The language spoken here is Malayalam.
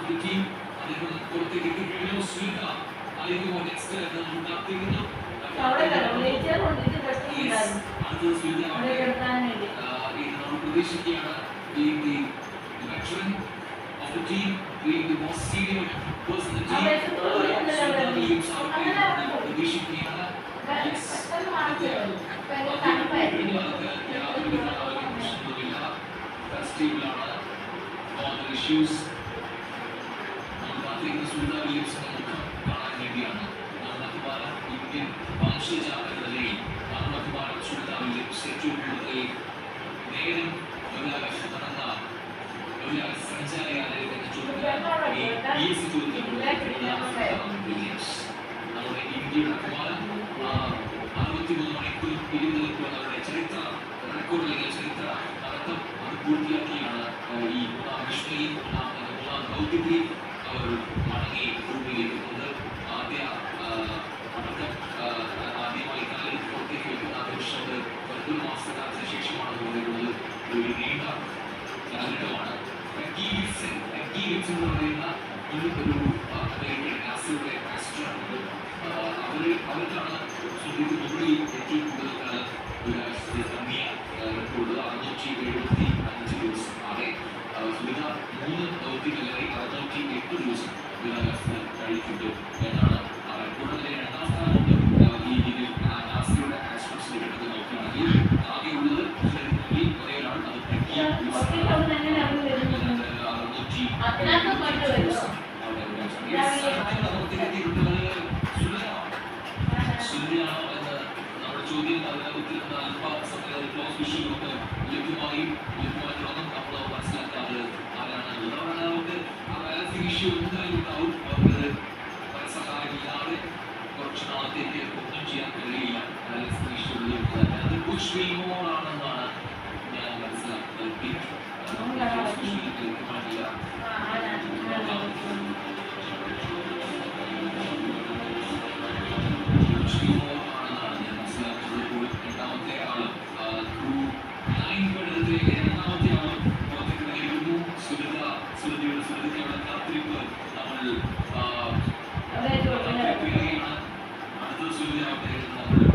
of the team. Smita, next being the veteran of the team, being the most senior person in the team. Smita Williams issues. Smita Williams Indian Banshija Lane, Smita Williams, നേരം ഒരാളെ സഞ്ചാരിയായ വില്യംസ് നമ്മുടെ ഇന്ത്യയുടെ അഭിമാനം 63 മണിക്കൂർ പിരിമുറുക്കുള്ള അവരുടെ ചരിത്ര റെക്കോർഡിലെ ചരിത്ര നടത്തം അത് പൂർത്തിയാക്കിയാണ് ഈ മൂന്നാം വിഷ്ണയിൽ മൂന്നാം ദൗത്യത്തിൽ അവർ മടങ്ങി ഭൂമിയിലെത്തുന്നത്. ആദ്യമായി കാലിൽ പുറത്തേക്ക് വെക്കുന്ന നിമിഷം 9 മാസക്കാലത്തിന് ശേഷമാണ് തോന്നിയിട്ടുള്ളത്. ഒരു നീണ്ട കാലഘട്ടമാണ്. എന്ന് പറയുന്ന ഒരു അമേരിക്കൻ നാസയുടെ ആസ്ട്രോണറ്റ് അവർക്കാണ് സുഹൃത്ത് മുകളിൽ ഏറ്റവും കൂടുതൽ കാലം ഒരു തങ്ങിയ റെക്കോർഡ് 675 ദിവസം. ആകെ സുവിധ 3 ദൗത്യങ്ങളിലായി 608 ദിവസം കഴിച്ചിട്ട് എന്നാണ് ആ റെക്കോർഡിലെ രണ്ടാം സ്ഥാനത്ത് ഈ രീതിയിൽ നാസയുടെ ആസ്ട്രോണറ്റ്സിനെ കിട്ടുന്നത് നോക്കുകയാണെങ്കിൽ ആകെയുള്ളത് ഒരേ ഒരാൾ അത് സുന്ദരിയാണോ എന്ന് നമ്മുടെ ചോദ്യം വിഷയമൊക്കെ ലഭ്യമായും ലഭ്യമായിട്ടുള്ളതും നമ്മൾ മനസ്സിലാക്കാതെ ആരാണെന്നുള്ളത്. അവിടെ നമുക്ക് ആ ബാലൻസിംഗ് ഇഷ്യൂ എന്തായാലും ഉണ്ടാവും. അവർക്ക് സഹായമില്ലാതെ കുറച്ച് നാളത്തേക്ക് ഒന്നും ചെയ്യാൻ കഴിയില്ല. ബാലൻസിംഗ് ഇഷ്യൂ ഉള്ളത് അത് പുഷ്പീമോളാണെന്നാണ് ഞാൻ മനസ്സിലാക്കുന്നത്. രണ്ടാമത്തെ ആള് രണ്ടാമത്തെ ആളും പുറത്തേക്ക് ഇറങ്ങിയിരിക്കുന്നു. സുഹൃത്തിയുടെ കാത്തിരിപ്പ് നമ്മൾ അടുത്ത സുഹൃത്തിയാവട്ടെ നമ്മൾ